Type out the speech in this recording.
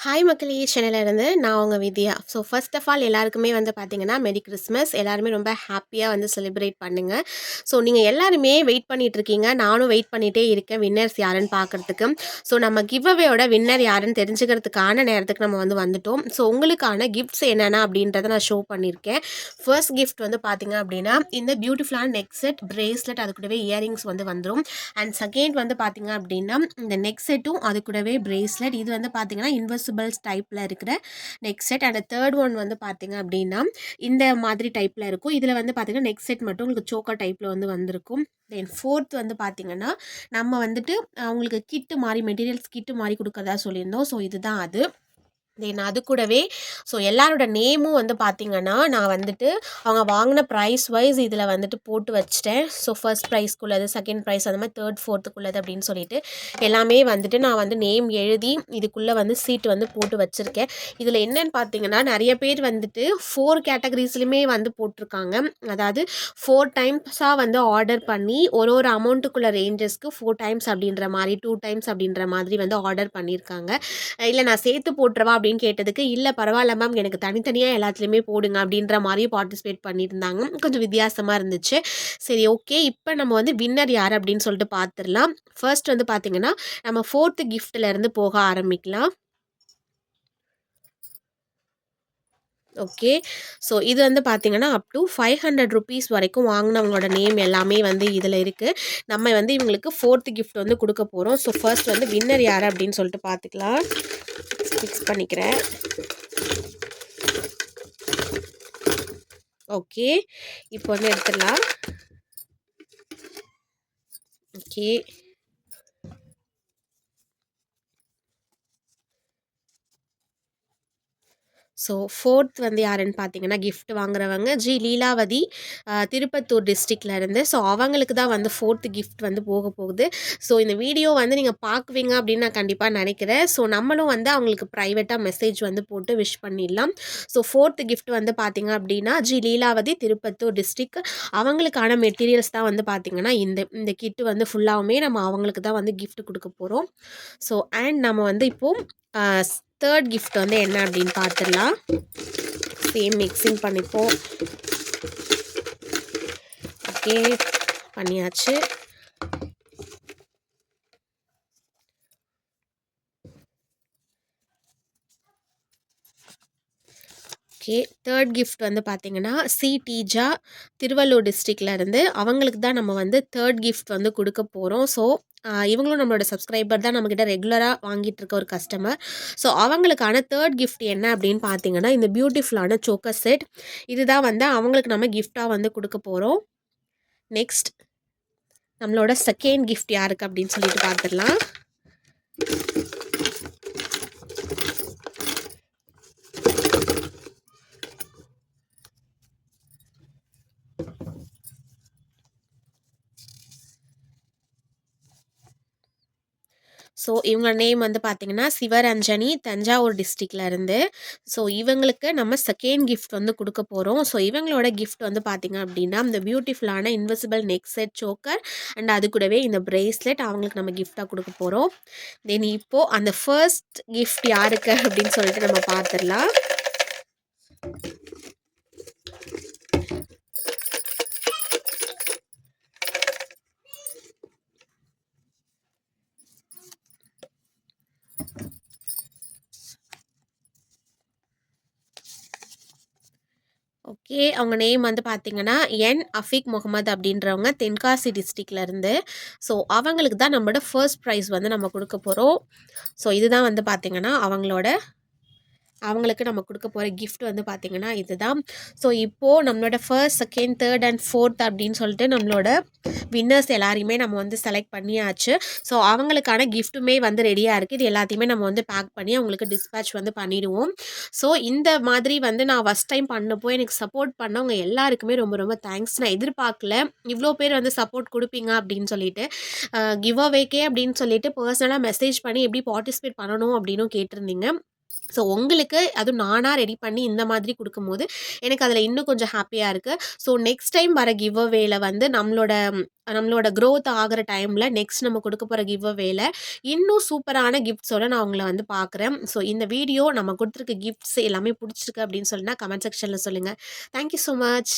Hi மக்களே சென்னையிலேருந்து நான் உங்கள் வித்யா. ஸோ ஃபர்ஸ்ட் ஆஃப் ஆல் எல்லாருக்குமே வந்து பார்த்தீங்கன்னா மெரி கிறிஸ்மஸ். எல்லாருமே ரொம்ப ஹாப்பியாக வந்து செலிப்ரேட் பண்ணுங்கள். ஸோ நீங்கள் எல்லாருமே வெயிட் பண்ணிகிட்ருக்கீங்க, நானும் வெயிட் பண்ணிகிட்டே இருக்கேன் வின்னர்ஸ் யாருன்னு பார்க்குறதுக்கு. ஸோ நம்ம கிவ் அவேயோட வின்னர் யாருன்னு தெரிஞ்சுக்கிறதுக்கான நேரத்துக்கு நம்ம வந்துட்டோம். ஸோ உங்களுக்கான கிஃப்ட்ஸ் என்னென்ன அப்படின்றத நான் ஷோ பண்ணியிருக்கேன். ஃபர்ஸ்ட் கிஃப்ட் வந்து பார்த்தீங்க அப்படின்னா இந்த பியூட்டிஃபுல்லான நெக் செட், பிரேஸ்லெட், அது கூடவே இயரிங்ஸ் வந்து வந்துடும். அண்ட் செகண்ட் வந்து பார்த்தீங்க அப்படின்னா இந்த நெக் செட்டும் அது கூடவே பிரேஸ்லெட், இது வந்து பார்த்தீங்கன்னா இன்வெசிபிள்ஸ் டைப்பில் இருக்கிற neck set. And third one வந்து பார்த்தீங்க அப்படின்னா இந்த மாதிரி டைப்பில் இருக்கும். இதில் வந்து பார்த்தீங்கன்னா நெக் செட் மட்டும் உங்களுக்கு சோக்கர் டைப்பில் வந்து வந்திருக்கும். தென் ஃபோர்த் வந்து பார்த்தீங்கன்னா நம்ம வந்துட்டு அவங்களுக்கு கிட்டு மாதிரி மெட்டீரியல்ஸ் கிட்டு மாதிரி கொடுக்கறதா சொல்லியிருந்தோம். ஸோ இதுதான் அது. தென் அது கூடவே ஸோ எல்லாரோட நேமும் வந்து பார்த்திங்கன்னா நான் வந்துட்டு அவங்க வாங்கின ப்ரைஸ் வைஸ் இதில் வந்துட்டு போட்டு வச்சிட்டேன். ஸோ ஃபர்ஸ்ட் ப்ரைஸ்க்குள்ளது, செகண்ட் ப்ரைஸ், அந்த மாதிரி தேர்ட் ஃபோர்த்துக்குள்ளது அப்படின்னு சொல்லிட்டு எல்லாமே வந்துட்டு நான் வந்து நேம் எழுதி இதுக்குள்ளே வந்து சீட் வந்து போட்டு வச்சுருக்கேன். இதில் என்னன்னு பார்த்தீங்கன்னா நிறைய பேர் வந்துட்டு 4 கேட்டகரிஸ்லையுமே வந்து போட்டிருக்காங்க. அதாவது 4 டைம்ஸாக வந்து ஆர்டர் பண்ணி ஒரு அமௌண்ட்டுக்குள்ள ரேஞ்சஸ்க்கு 4 டைம்ஸ் அப்படின்ற மாதிரி 2 டைம்ஸ் அப்படின்ற மாதிரி வந்து ஆர்டர் பண்ணியிருக்காங்க. இல்லை நான் சேர்த்து போட்டுறவா அப்படின்னு கேட்டதுக்கு, இல்லை பரவாயில்ல மேம், எனக்கு தனித்தனியாக எல்லாத்துலேயுமே போடுங்க அப்படின்ற மாதிரி பார்ட்டிசிபேட் பண்ணியிருந்தாங்க. கொஞ்சம் வித்தியாசமாக இருந்துச்சு. சரி, ஓகே, இப்போ நம்ம வந்து வின்னர் யார் அப்படின்னு சொல்லிட்டு பார்த்துடலாம். ஃபர்ஸ்ட் வந்து பார்த்தீங்கன்னா நம்ம 4th கிஃப்ட்லேருந்து போக ஆரம்பிக்கலாம். ஓகே, ஸோ இது வந்து பார்த்தீங்கன்னா அப் டு 500 ருபீஸ் வரைக்கும் வாங்கினவங்களோட நேம் எல்லாமே வந்து இதில் இருக்குது. நம்ம வந்து இவங்களுக்கு 4th கிஃப்ட் வந்து கொடுக்க போகிறோம். ஸோ ஃபர்ஸ்ட் வந்து வின்னர் யார் அப்படின்னு சொல்லிட்டு பார்த்துக்கலாம். ஃபிக்ஸ் பண்ணிக்கிறேன். ஓகே, இப்போ வந்து எடுத்துடலாம். ஓகே, ஸோ ஃபோர்த் வந்து யாருன்னு பார்த்தீங்கன்னா கிஃப்ட் வாங்குறவங்க லீலாவதி, திருப்பத்தூர் டிஸ்ட்ரிக்ட்லேருந்து. ஸோ அவங்களுக்கு தான் வந்து 4th கிஃப்ட் வந்து போக போகுது. ஸோ இந்த வீடியோ வந்து நீங்கள் பார்க்குவீங்க அப்படின்னு நான் கண்டிப்பாக நினைக்கிறேன். ஸோ நம்மளும் வந்து அவங்களுக்கு ப்ரைவேட்டாக மெசேஜ் வந்து போட்டு விஷ் பண்ணிடலாம். ஸோ 4th கிஃப்ட் வந்து பார்த்தீங்க அப்படின்னா லீலாவதி, திருப்பத்தூர் டிஸ்ட்ரிக். அவங்களுக்கான மெட்டீரியல்ஸ் தான் வந்து பார்த்தீங்கன்னா இந்த இந்த கிட்டு வந்து ஃபுல்லாகவுமே நம்ம அவங்களுக்கு தான் வந்து கிஃப்ட் கொடுக்க போகிறோம். ஸோ அண்ட் நம்ம வந்து இப்போது தேர்ட் கிஃப்ட் வந்து என்ன அப்படின்னு பார்த்துடலாம். சேம் மிக்சிங் பண்ணிப்போம். ஓகே, பண்ணியாச்சு. ஓகே, தேர்ட் கிஃப்ட் வந்து பார்த்தீங்கன்னா டீஜா, திருவள்ளூர் டிஸ்ட்ரிக்ட்லேருந்து. அவங்களுக்கு தான் நம்ம வந்து தேர்ட் கிஃப்ட் வந்து கொடுக்க போகிறோம். ஸோ இவங்களும் நம்மளோட சப்ஸ்கிரைபர் தான், நம்மக்கிட்ட ரெகுலராக வாங்கிட்டு இருக்க ஒரு கஸ்டமர். ஸோ அவங்களுக்கான தேர்ட் கிஃப்ட் என்ன அப்படின்னு பார்த்தீங்கன்னா இந்த பியூட்டிஃபுல்லான சோக்கர் செட். இதுதான் வந்து அவங்களுக்கு நம்ம கிஃப்டாக வந்து கொடுக்க போகிறோம். நெக்ஸ்ட் நம்மளோட செகண்ட் கிஃப்ட் யாருக்கு அப்படின்னு சொல்லிட்டு பார்த்துடலாம். ஸோ இவங்க நேம் வந்து பார்த்தீங்கன்னா சிவரஞ்சனி, தஞ்சாவூர் டிஸ்ட்ரிக்ட்லேருந்து. ஸோ இவங்களுக்கு நம்ம செகண்ட் கிஃப்ட் வந்து கொடுக்க போகிறோம். ஸோ இவங்களோட கிஃப்ட் வந்து பார்த்தீங்க அப்படின்னா இந்த பியூட்டிஃபுல்லான invisible neck set, choker and அது கூடவே இந்த பிரேஸ்லெட் அவங்களுக்கு நம்ம கிஃப்டாக கொடுக்க போகிறோம். தென் இப்போது அந்த ஃபர்ஸ்ட் கிஃப்ட் யாருக்கு அப்படின்னு சொல்லிட்டு நம்ம பார்த்துடலாம். ஓகே, அவங்க நேம் வந்து பார்த்தீங்கன்னா அஃபீக் முகமது அப்படின்றவங்க, தென்காசி டிஸ்ட்ரிக்ட்லேருந்து. ஸோ அவங்களுக்கு தான் நம்மளோட ஃபர்ஸ்ட் ப்ரைஸ் வந்து நம்ம கொடுக்க போகிறோம். ஸோ இதுதான் வந்து பார்த்தீங்கன்னா அவங்களுக்கு நம்ம கொடுக்க போகிற கிஃப்ட் வந்து பார்த்திங்கன்னா இதுதான். ஸோ இப்போது நம்மளோட first, second, third and fourth அப்படின்னு சொல்லிட்டு நம்மளோட வின்னர்ஸ் எல்லாரையுமே நம்ம வந்து செலக்ட் பண்ணியாச்சு. ஸோ அவங்களுக்கான கிஃப்ட்டுமே வந்து ரெடியாக இருக்குது. இது எல்லாத்தையுமே நம்ம வந்து பேக் பண்ணி அவங்களுக்கு டிஸ்பேச் வந்து பண்ணிடுவோம். ஸோ இந்த மாதிரி வந்து நான் ஃபஸ்ட் டைம் பண்ணப்போ எனக்கு சப்போர்ட் பண்ணவங்க எல்லாருக்குமே ரொம்ப ரொம்ப தேங்க்ஸ். நான் எதிர்பார்க்கல இவ்வளோ பேர் வந்து சப்போர்ட் கொடுப்பீங்க அப்படின்னு சொல்லிட்டு. கிவ் அவேக்கே அப்படின்னு சொல்லிட்டு பர்சனலாக மெசேஜ் பண்ணி எப்படி பார்ட்டிசிபேட் பண்ணணும் அப்படின்னும் கேட்டிருந்தீங்க. ஸோ உங்களுக்கு அதுவும் நானா ரெடி பண்ணி இந்த மாதிரி குடுக்கும்போது, எனக்கு அதில இன்னும் கொஞ்சம் ஹேப்பியா இருக்கு. ஸோ நெக்ஸ்ட் டைம் வர கிவ் அவேல வந்து நம்மளோட குரோத் ஆகுற டைம்ல நெக்ஸ்ட் நம்ம குடுக்க போற கிவ் அவேல இன்னும் சூப்பரான கிஃப்ட்ஸோட நான் உங்கள வந்து பார்க்குறேன். ஸோ இந்த வீடியோ நம்ம குடுத்துருக்க கிஃப்ட்ஸ் எல்லாமே புடிச்சிருக்கு அப்படின்னு சொன்னா கமெண்ட் செக்ஷன்ல சொல்லுங்க. Thank you so much.